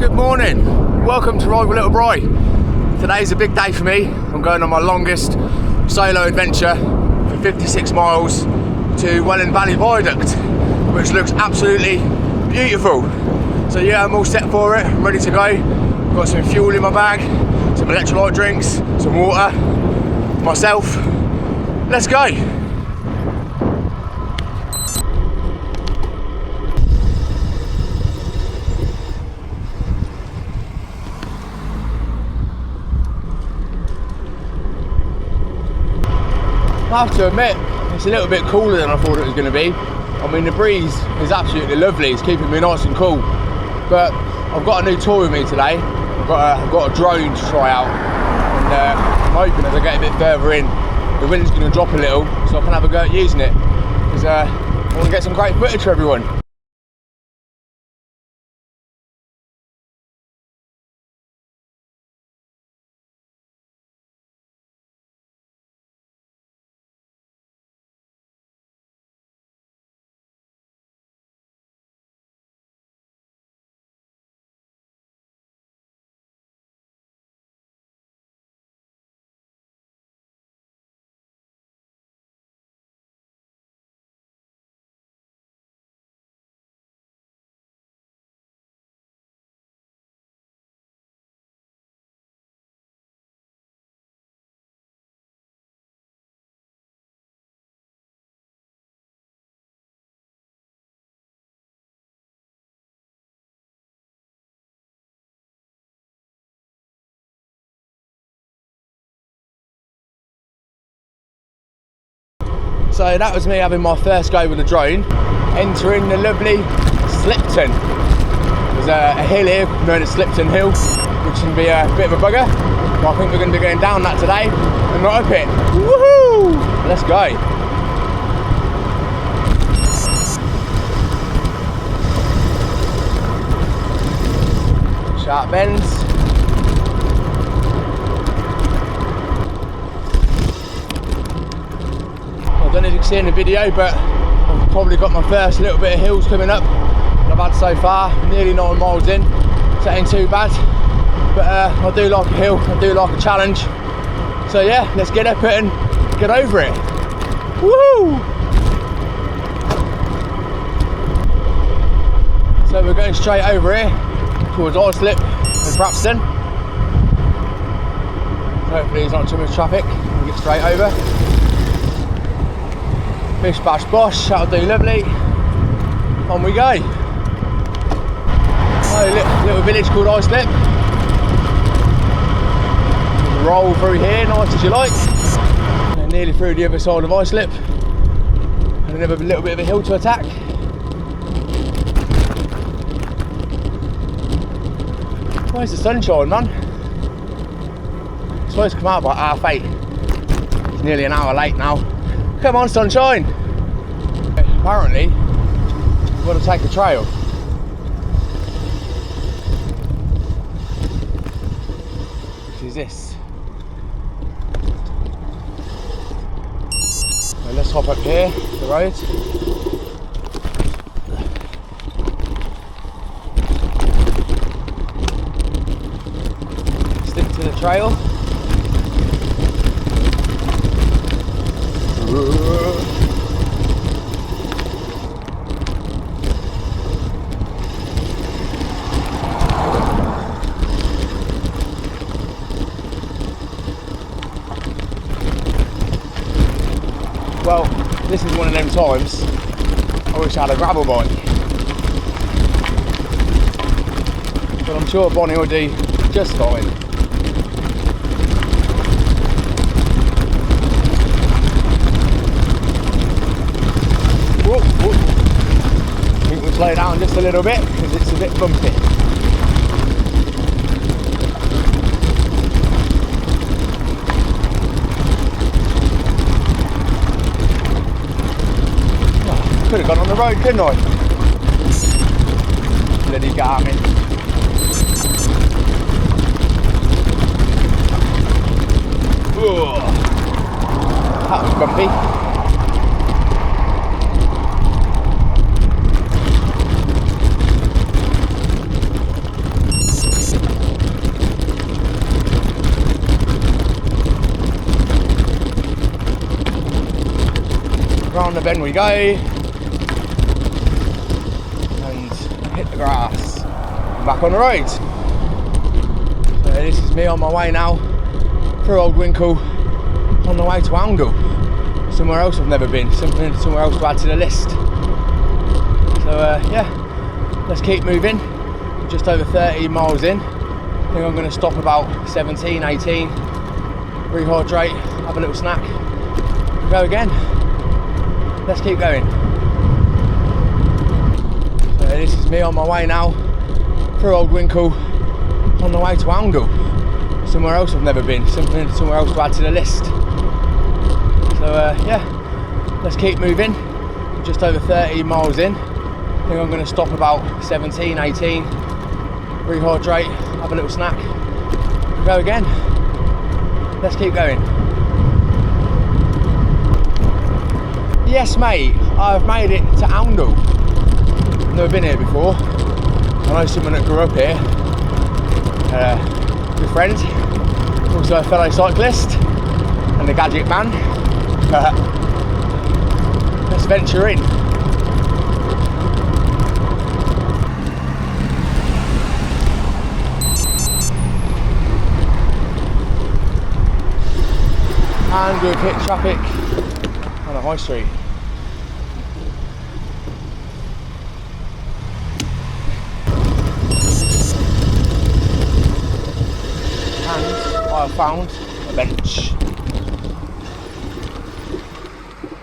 Good morning, welcome to Ride with Little Bry. Today's a big day for me. I'm going on my longest solo adventure for 56 miles to Welland Valley Viaduct, which looks absolutely beautiful. So yeah, I'm all set for it, I'm ready to go. Got some fuel in my bag, some electrolyte drinks, some water, myself. Let's go. I have to admit, it's a little bit cooler than I thought it was going to be. I mean, the breeze is absolutely lovely, it's keeping me nice and cool. But I've got a new toy with me today. I've got a drone to try out, and I'm hoping as I get a bit further in, the wind's going to drop a little, so I can have a go at using it, because I want to get some great footage for everyone. So that was me having my first go with the drone, entering the lovely Slipton. There's a hill here known as Slipton Hill, which can be a bit of a bugger, but I think we're going to be going down that today and not up it. Woohoo! Let's go. Sharp bends. I don't know if you can see in the video, but I've probably got my first little bit of hills coming up that I've had so far, nearly 9 miles in, so it ain't too bad. But I do like a hill, I do like a challenge. So yeah, let's get up it and get over it. Woo! So we're going straight over here towards Islip and Brapston. Hopefully there's not too much traffic, we'll get straight over. Bish bash bosh, that'll do lovely. On we go. Oh, little village called Islip. Roll through here, nice as you like. And nearly through the other side of Islip. And another little bit of a hill to attack. Where's the sunshine, man? It's supposed to come out by 8:30. It's nearly an hour late now. Come on, sunshine! Apparently, we've got to take the trail. Which is this. So let's hop up here, the road. Stick to the trail. Well, this is one of them times I wish I had a gravel bike, but I'm sure Bonnie will do just fine. Whoop, whoop. I think we'll slow down just a little bit because it's a bit bumpy. Could have gone on the road, couldn't I? Bloody Garmin. Ooh. That was bumpy. Round the bend we go. And hit the grass. Back on the road. So this is me on my way now through Old Winkle on the way to Oundle. Somewhere else I've never been, somewhere else to add to the list. So yeah, let's keep moving. Just over 30 miles in. I think I'm going to stop about 17, 18, rehydrate, have a little snack, and go again. Let's keep going. So this is me on my way now through Old Winkle on the way to Oundle. Somewhere else I've never been, somewhere else to add to the list. So yeah, let's keep moving. Just over 30 miles in. I think I'm going to stop about 17, 18, rehydrate, have a little snack, and go again. Let's keep going. Yes mate, I've made it to Oundle. Never been here before. I know someone that grew up here. Good friend, also a fellow cyclist and a gadget man. Let's venture in. And we've hit traffic on the high street. And I have found a bench.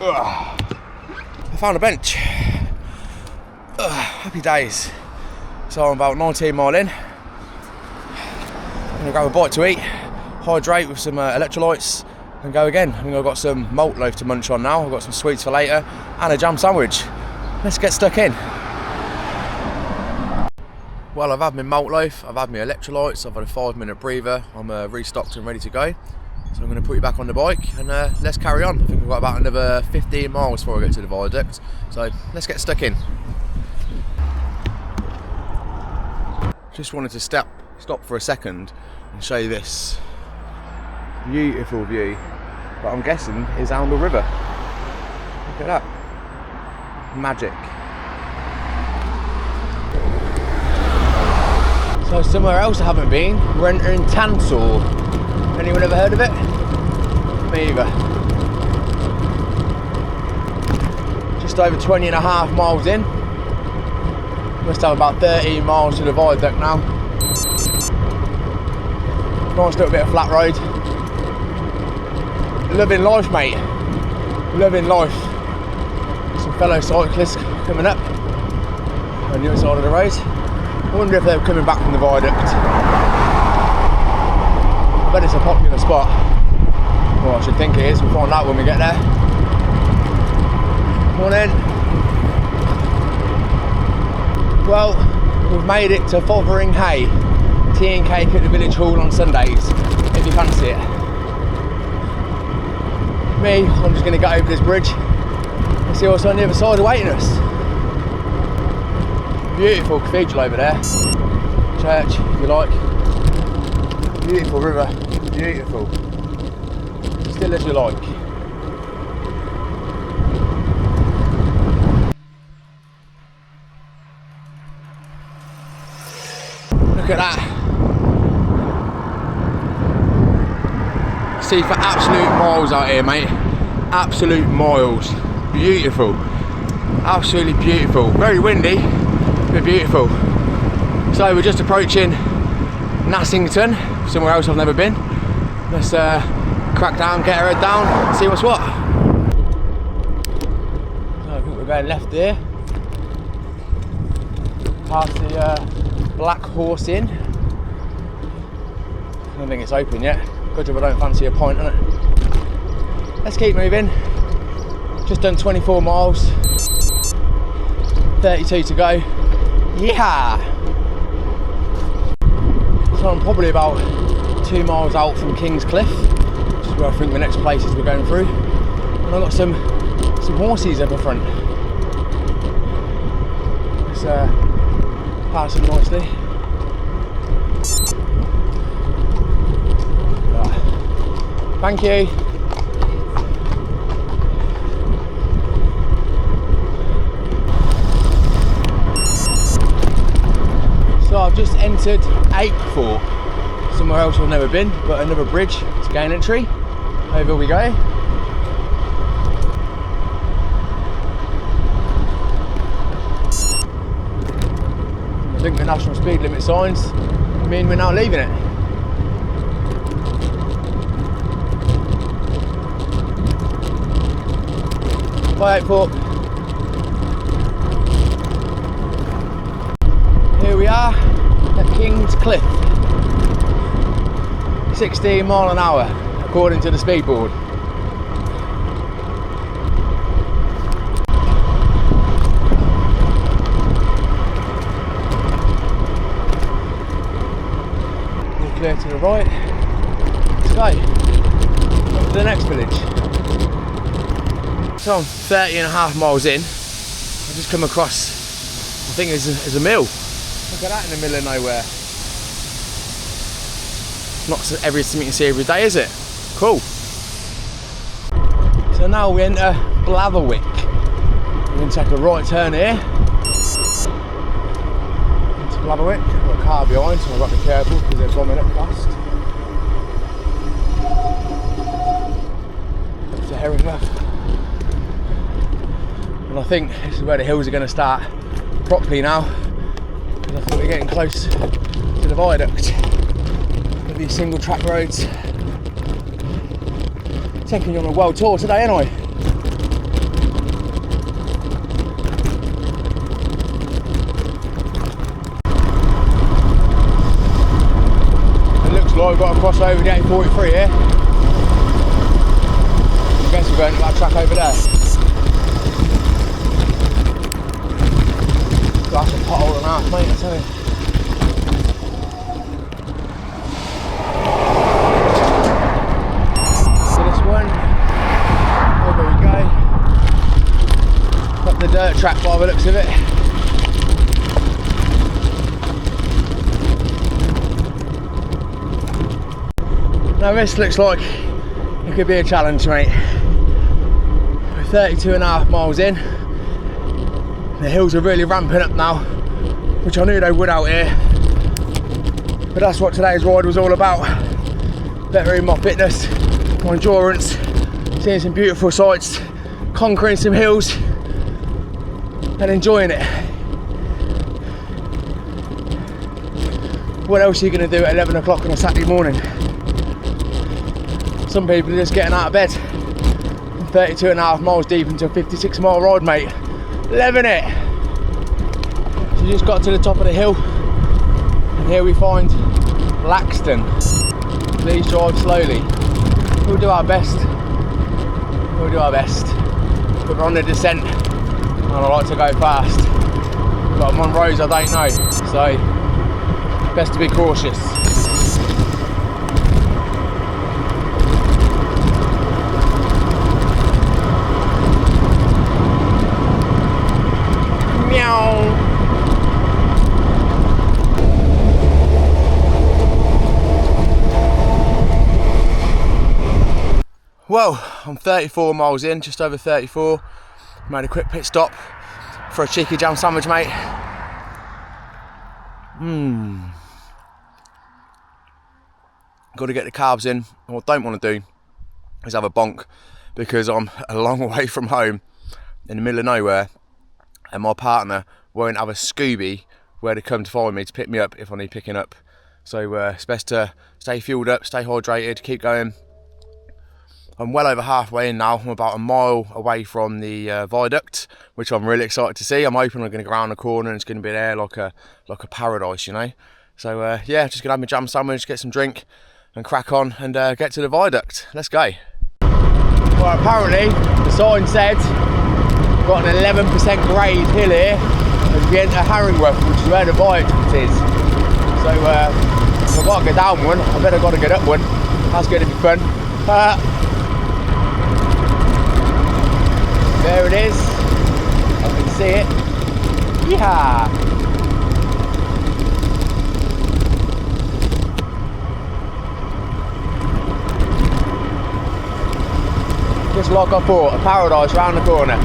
I found a bench. Happy days. So I'm about 19 mile in. I'm gonna grab a bite to eat, hydrate with some electrolytes, and go again. I think I've got some malt loaf to munch on now. I've got some sweets for later and a jam sandwich. Let's get stuck in. Well, I've had my malt loaf, I've had my electrolytes, I've had a 5-minute breather. I'm restocked and ready to go. So I'm going to put you back on the bike and let's carry on. I think we've got about another 15 miles before I get to the viaduct. So let's get stuck in. Just wanted to stop for a second and show you this beautiful view that I'm guessing is Oundle River. Look at that. Magic. So somewhere else I haven't been, we're entering Tansall. Anyone ever heard of it? Me either. Just over 20 and a half miles in. Must have about 13 miles to the viaduct now. Nice little bit of flat road. Loving life, mate. Loving life. Some fellow cyclists coming up on the other side of the road. I wonder if they're coming back from the viaduct. I bet it's a popular spot. Well, I should think it is. We'll find out when we get there. Morning. Well, we've made it to Fotheringhayes. Tea and cake at the village hall on Sundays, if you fancy it. Me, I'm just going to get over this bridge and see what's on the other side awaiting us. Beautiful cathedral over there. Church, if you like. Beautiful river. Beautiful. Still as you like. Look at that. See for absolute miles out here, mate. Absolute miles. Beautiful. Absolutely beautiful. Very windy, but beautiful. So we're just approaching Nassington, somewhere else I've never been. Let's crack down, get our head down, see what's what. So I think we're going left here. Past the Black Horse Inn. I don't think it's open yet. Good job I don't fancy a pint on it. Let's keep moving. Just done 24 miles. 32 to go. Yeah! So I'm probably about 2 miles out from King's Cliff, which is where I think the next places we're going through. And I've got some horses up the front. Let's pass them nicely. Thank you. just entered Apethorpe, somewhere else I've never been, but another bridge to gain entry. Over we go. I think the national speed limit signs mean we're now leaving it. Bye Apethorpe. Here we are at King's Cliff. 16 mile an hour according to the speed board. All clear to the right. Let's go on to the next village. So I'm 30.5 miles in. I've just come across, I think it's a mill. Look at that in the middle of nowhere. Not everything you see every day, is it? Cool. So now we enter Blatherwick. We're going to take a right turn here into Blatherwick. I've got a car behind, so I've got to be careful because they're bombing up fast. That's the Herringblough. And I think this is where the hills are going to start properly now, because I think we're getting close to the viaduct with these single track roads. Taking you on a world tour today, ain't I? It looks like we've got to cross over the A43 here. I guess we're going to that track over there. That's a pothole and a half, mate, I tell you. So this one, over we go. Up the dirt track by the looks of it. Now this looks like it could be a challenge, mate. We're 32.5 miles in. The hills are really ramping up now, which I knew they would out here. But that's what today's ride was all about. Bettering my fitness, my endurance, seeing some beautiful sights, conquering some hills, and enjoying it. What else are you going to do at 11 o'clock on a Saturday morning? Some people are just getting out of bed. I'm 32.5 miles deep into a 56 mile ride, mate. Loving it. So we just got to the top of the hill, and here we find Laxton. Please drive slowly. We'll do our best. We'll do our best. But we're on the descent, and I like to go fast. But I'm on roads I don't know, so best to be cautious. Well, I'm 34 miles in, just over 34. Made a quick pit stop for a cheeky jam sandwich, mate. Got to get the carbs in. What I don't want to do is have a bonk, because I'm a long way from home in the middle of nowhere, and my partner won't have a Scooby where to come to find me to pick me up if I need picking up. So it's best to stay fueled up, stay hydrated, keep going. I'm well over halfway in now. I'm about a mile away from the viaduct, which I'm really excited to see. I'm hoping I'm going to go around the corner and it's going to be there like a paradise, you know. So yeah, just going to have my jam sandwich, get some drink and crack on and get to the viaduct. Let's go. Well, apparently the sign said we've got an 11% grade hill here as we enter Harringworth, which is where the viaduct is. So if I've got to go down one, I better got to get up one. That's going to be fun. There it is, I can see it. Yeah. Just like I thought, a paradise round the corner.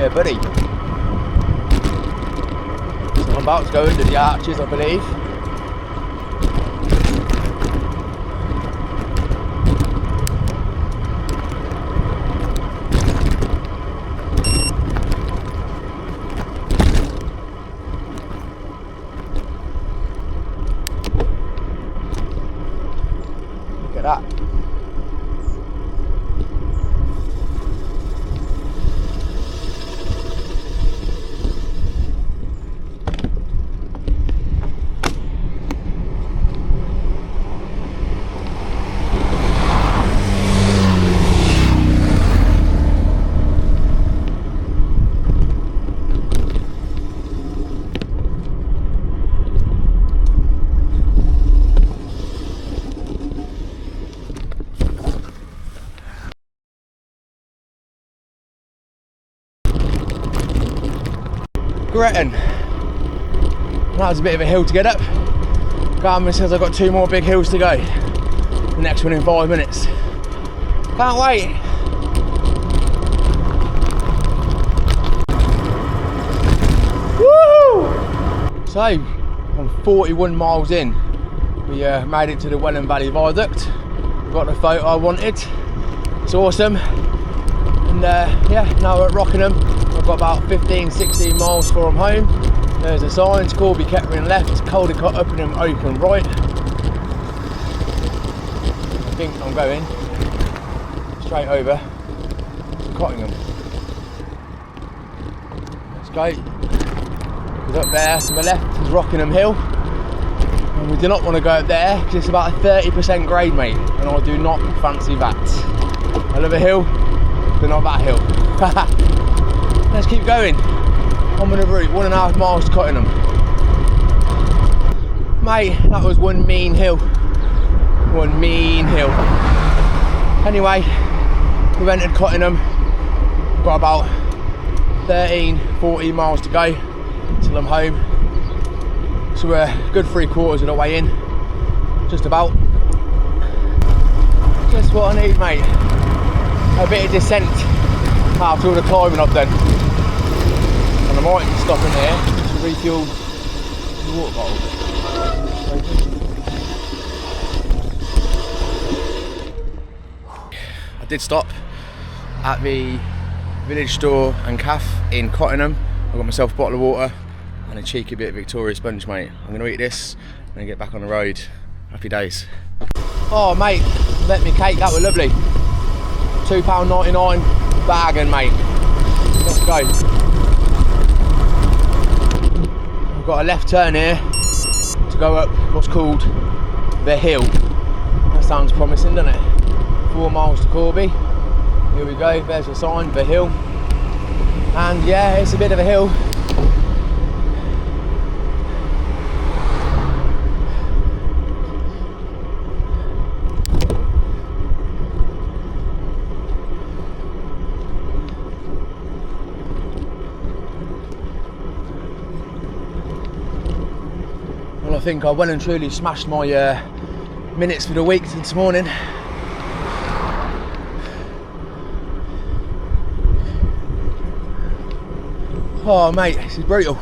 Yeah, buddy. So I'm about to go into the arches, I believe. Look at that. Gretton. That was a bit of a hill to get up. Garmin says I've got 2 more big hills to go. The next one in 5 minutes. Can't wait. Woo! So, I'm 41 miles in. We made it to the Welland Valley Viaduct. Got the photo I wanted. It's awesome. And yeah, now we're at Rockingham. I've got about 15-16 miles before I'm home. There's a sign, Corby Kettering left, Caldecott Uppingham open right. I think I'm going straight over to Cottingham. Let's go. Because up there to the left is Rockingham Hill. And we do not want to go up there because it's about a 30% grade, mate. And I do not fancy that. I love a hill, but not that hill. Let's keep going. I'm on the route, 1.5 miles to Cottingham. Mate, that was one mean hill. One mean hill. Anyway, we've entered Cottingham. We've got about 13-14 miles to go till I'm home. So we're a good 3/4 of the way in. Just about. Just what I need, mate. A bit of descent after all the climbing I've done. And I might be stopping here to refuel the water bottle. I did stop at the village store and cafe in Cottingham. I got myself a bottle of water and a cheeky bit of Victoria sponge, mate. I'm going to eat this and then get back on the road. Happy days. Oh mate, let me cake, that was lovely. £2.99 bargain, mate. Let's go. I've got a left turn here to go up what's called the hill. That sounds promising, doesn't it? 4 miles to Corby. Here we go, there's a sign, the hill. And yeah, it's a bit of a hill. Well, I think I well and truly smashed my minutes for the week this morning. Oh mate, this is brutal.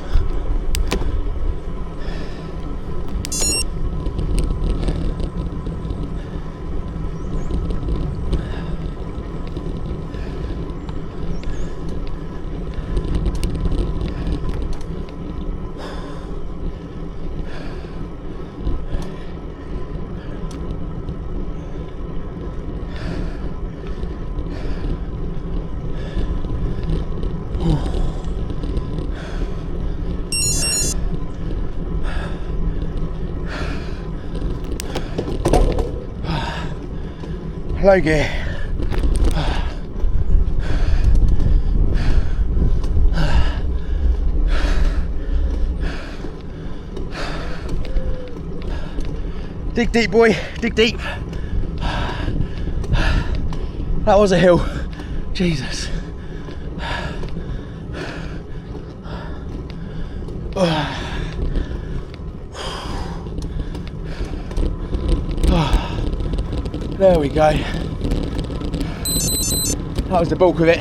Low gear. Dig deep, boy, dig deep. That was a hill. Jesus. There we go. That was the bulk of it.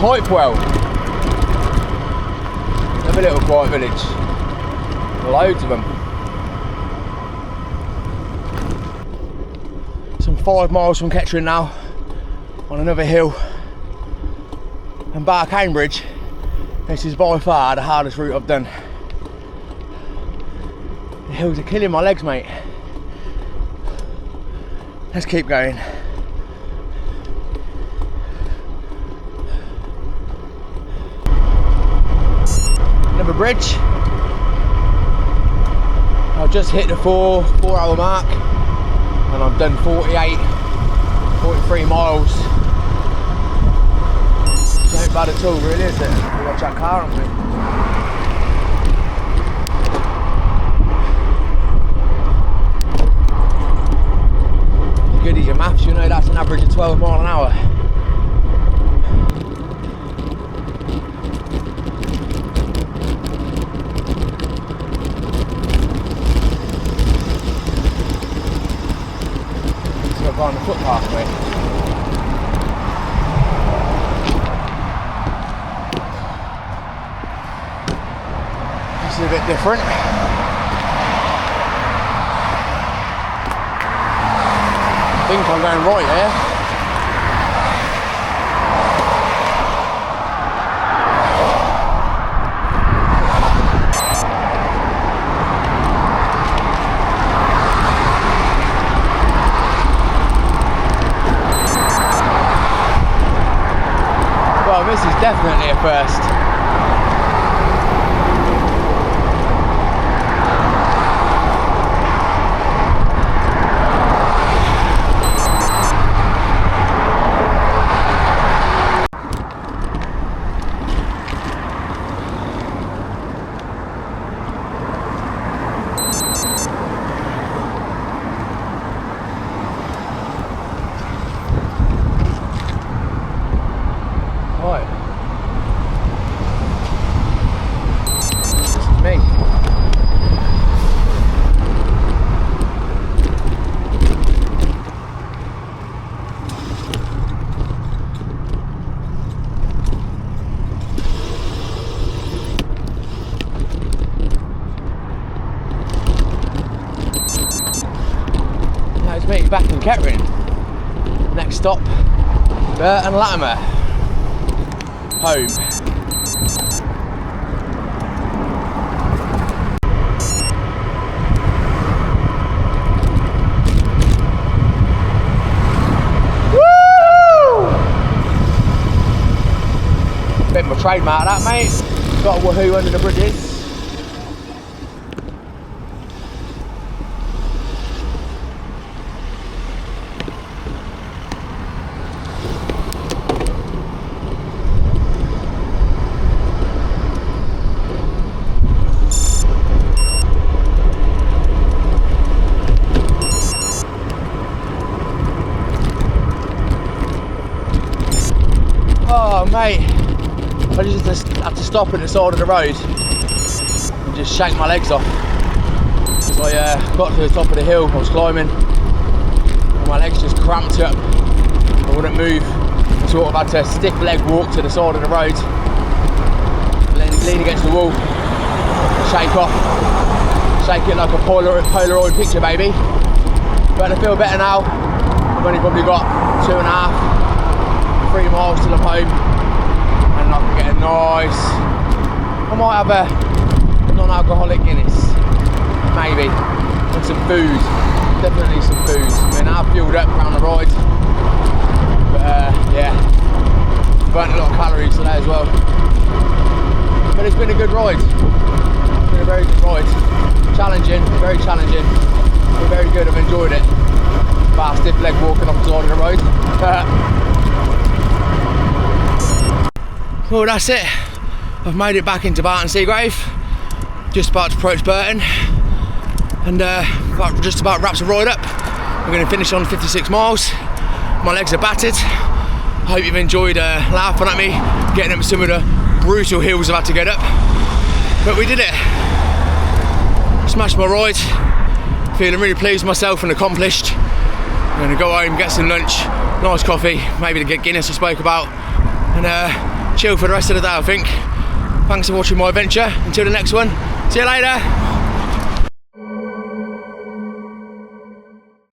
Pipewell. Another little quiet village. Loads of them. Some 5 miles from Kettering now, on another hill. And bar Cambridge, this is by far the hardest route I've done. The hills are killing my legs, mate. Let's keep going. Another bridge. I've just hit the 4 hour mark and I've done 43 miles. It ain't bad at all, really, is it? Watch that car on me. You're good at your maths, you know that's an average of 12 miles an hour. On the footpath, mate. This is a bit different. I think I'm going right here. Well, this is definitely a first. Back in Kettering. Next stop, Burton Latimer. Home. Woo! Bit of my trademark that, mate. Got a woohoo under the bridges. Oh mate, I just had to stop at the side of the road and just shake my legs off. Because I got to the top of the hill, I was climbing, and my legs just cramped up. I wouldn't move. I sort of had to stiff leg walk to the side of the road, lean against the wall, shake off, shake it like a Polaroid picture, baby. But I feel better now. I've only probably got 2.5, 3 miles till I'm home, and I can get a nice, I might have a non-alcoholic Guinness, maybe, and some food, definitely some food. I mean, I've fueled up around the ride, but yeah, burnt a lot of calories today as well. But it's been a good ride, it's been a very good ride, challenging, very challenging, but very good, I've enjoyed it. But stiff leg walking off the side of the road. Well, that's it. I've made it back into Barton Seagrave. Just about to approach Burton, and that just about wraps the ride up. We're going to finish on 56 miles. My legs are battered. I hope you've enjoyed laughing at me, getting up some of the brutal hills I've had to get up. But we did it. Smashed my ride. Feeling really pleased with myself and accomplished. I'm going to go home, get some lunch, nice coffee, maybe the Guinness I spoke about, and chill for the rest of the day, I think. Thanks for watching my adventure. Until the next one, see you later.